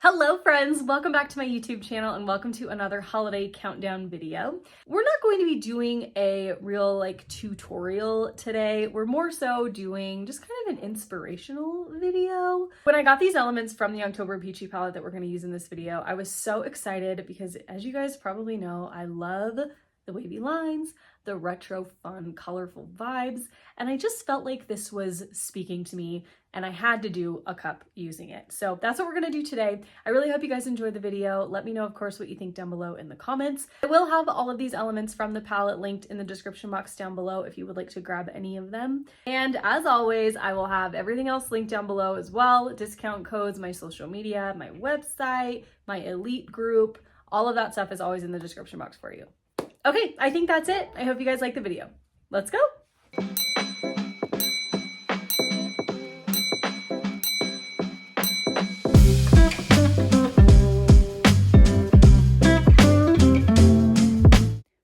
Hello friends, welcome back to my YouTube channel and welcome to another holiday countdown video. We're not going to be doing a real tutorial today. We're more so doing just kind of an inspirational video. When I got these elements from the October Peachy palette that we're going to use in this video, I was so excited because, as you guys probably know, I love the wavy lines, the retro fun colorful vibes, and I just felt like this was speaking to me and I had to do a cup using it. So that's what we're gonna do today. I really hope you guys enjoyed the video. Let me know, of course, what you think down below in the comments. I will have all of these elements from the palette linked in the description box down below if you would like to grab any of them. And as always, I will have everything else linked down below as well. Discount codes, my social media, my website, my elite group, all of that stuff is always in the description box for you. Okay, I think that's it. I hope you guys like the video. Let's go.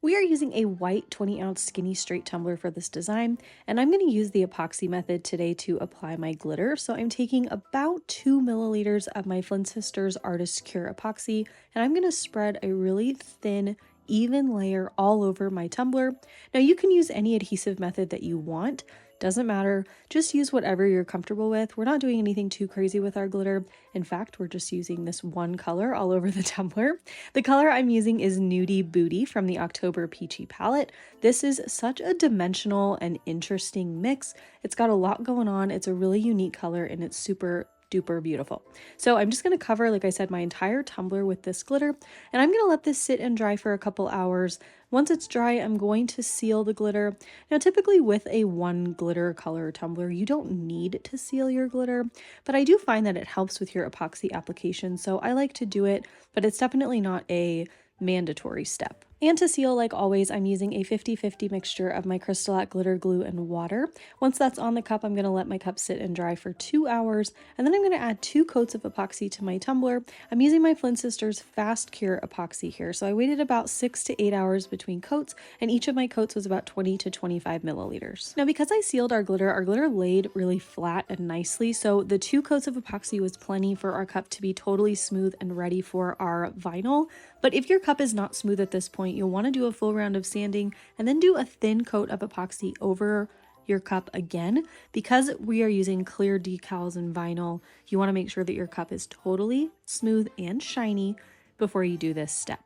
We are using a white 20-ounce skinny straight tumbler for this design, and I'm going to use the epoxy method today to apply my glitter. So I'm taking about 2 milliliters of my Flynn Sisters Artist Cure epoxy, and I'm going to spread a really thin, even layer all over my tumbler. Now you can use any adhesive method that you want. Doesn't matter, just use whatever you're comfortable with. We're not doing anything too crazy with our glitter. In fact, we're just using this one color all over the tumbler. The color I'm using is Nudey Booty from the October Peachy palette. This is such a dimensional and interesting mix. It's got a lot going on. It's a really unique color and it's super duper beautiful. So I'm just going to cover, like I said, my entire tumbler with this glitter, and I'm going to let this sit and dry for a couple hours. Once it's dry, I'm going to seal the glitter. Now, typically with a one glitter color tumbler, you don't need to seal your glitter, but I do find that it helps with your epoxy application, so I like to do it, but it's definitely not a mandatory step. And to seal, like always, I'm using a 50-50 mixture of my Crystalette glitter glue and water. Once that's on the cup, I'm going to let my cup sit and dry for 2 hours, and then I'm going to add 2 coats of epoxy to my tumbler. I'm using my Flynn Sisters Fast Cure epoxy here, so I waited about 6 to 8 hours between coats, and each of my coats was about 20 to 25 milliliters. Now, because I sealed our glitter laid really flat and nicely, so the 2 coats of epoxy was plenty for our cup to be totally smooth and ready for our vinyl. But if your cup is not smooth at this point, you'll want to do a full round of sanding and then do a thin coat of epoxy over your cup again. Because we are using clear decals and vinyl, you want to make sure that your cup is totally smooth and shiny before you do this step.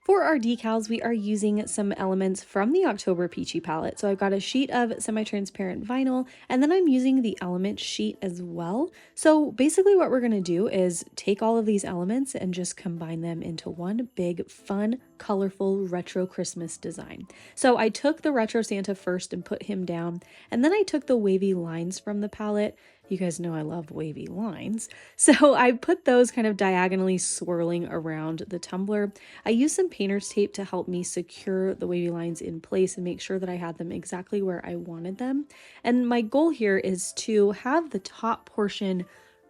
For our decals, we are using some elements from the October Peachy palette. So I've got a sheet of semi-transparent vinyl, and then I'm using the element sheet as well. So basically what we're going to do is take all of these elements and just combine them into one big, fun, colorful, retro Christmas design. So I took the retro Santa first and put him down, and then I took the wavy lines from the palette. You guys know I love wavy lines. So I put those kind of diagonally swirling around the tumbler. I used some painter's tape to help me secure the wavy lines in place and make sure that I had them exactly where I wanted them. And my goal here is to have the top portion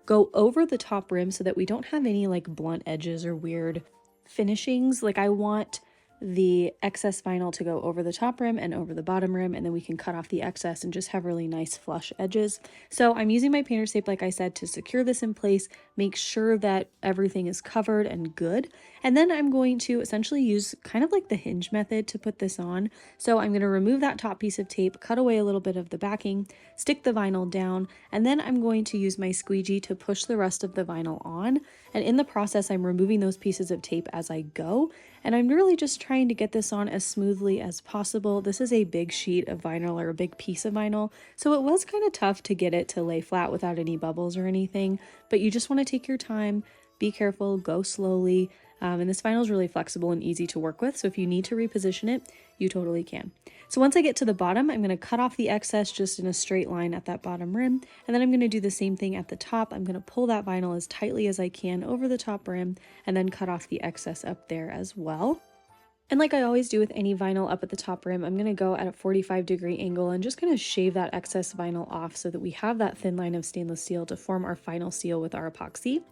go over the top rim so that we don't have any blunt edges or weird finishings. I want the excess vinyl to go over the top rim and over the bottom rim, and then we can cut off the excess and just have really nice flush edges. So I'm using my painter's tape, like I said, to secure this in place, make sure that everything is covered and good. And then I'm going to essentially use kind of like the hinge method to put this on. So I'm going to remove that top piece of tape, cut away a little bit of the backing, stick the vinyl down, and then I'm going to use my squeegee to push the rest of the vinyl on. And in the process, I'm removing those pieces of tape as I go. And I'm really just trying to get this on as smoothly as possible. This is a big sheet of vinyl, or a big piece of vinyl, so it was kind of tough to get it to lay flat without any bubbles or anything, but you just want to take your time, be careful, go slowly. And this vinyl is really flexible and easy to work with, so if you need to reposition it, you totally can. So once I get to the bottom, I'm going to cut off the excess just in a straight line at that bottom rim, and then I'm going to do the same thing at the top. I'm going to pull that vinyl as tightly as I can over the top rim, and then cut off the excess up there as well. And like I always do with any vinyl up at the top rim, I'm going to go at a 45-degree angle and just kind of shave that excess vinyl off so that we have that thin line of stainless steel to form our final seal with our epoxy.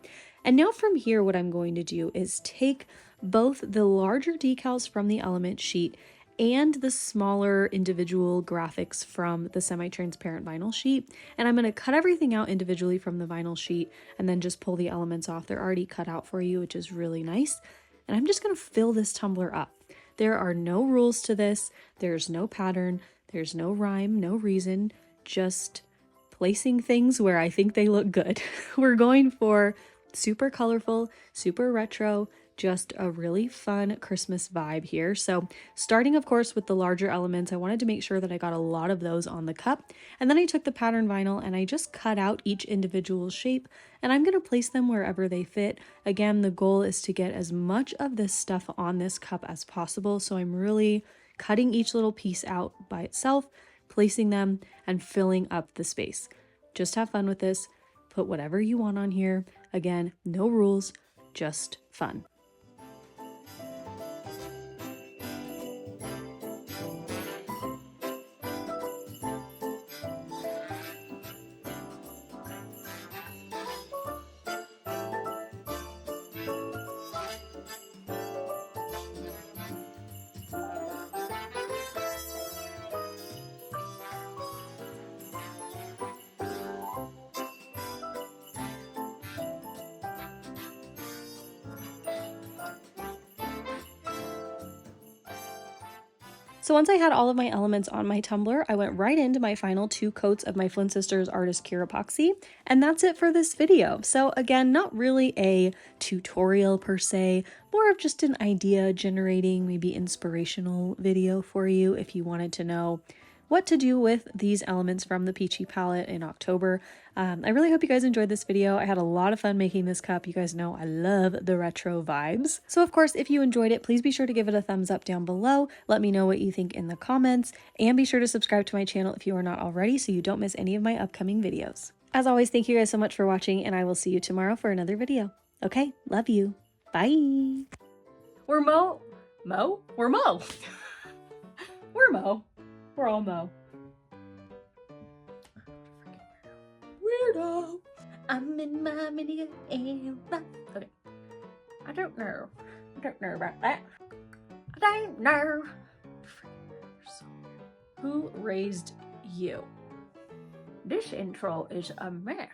And now from here, what I'm going to do is take both the larger decals from the element sheet and the smaller individual graphics from the semi-transparent vinyl sheet. And I'm going to cut everything out individually from the vinyl sheet and then just pull the elements off. They're already cut out for you, which is really nice. And I'm just going to fill this tumbler up. There are no rules to this. There's no pattern. There's no rhyme, no reason, just placing things where I think they look good. We're going for super colorful, super retro, just a really fun Christmas vibe here. So starting of course with the larger elements, I wanted to make sure that I got a lot of those on the cup. And then I took the pattern vinyl and I just cut out each individual shape and I'm going to place them wherever they fit. Again, the goal is to get as much of this stuff on this cup as possible. So I'm really cutting each little piece out by itself, placing them and filling up the space. Just have fun with this. Put whatever you want on here. Again, no rules, just fun. So once I had all of my elements on my tumbler, I went right into my final 2 coats of my Flynn Sisters Artist Cure Epoxy, and that's it for this video. So again, not really a tutorial per se, more of just an idea generating, maybe inspirational video for you if you wanted to know what to do with these elements from the Peachy palette in October. I really hope you guys enjoyed this video. I had a lot of fun making this cup. You guys know I love the retro vibes. So of course, if you enjoyed it, please be sure to give it a thumbs up down below. Let me know what you think in the comments, and be sure to subscribe to my channel if you are not already so you don't miss any of my upcoming videos. As always, thank you guys so much for watching, and I will see you tomorrow for another video. Okay, love you. Bye. We're Mo. We're Mo. We're Mo. We're all Mo. Weirdo. I'm in my mini era. Okay. I don't know about that. I don't know. Who raised you? This intro is a mess.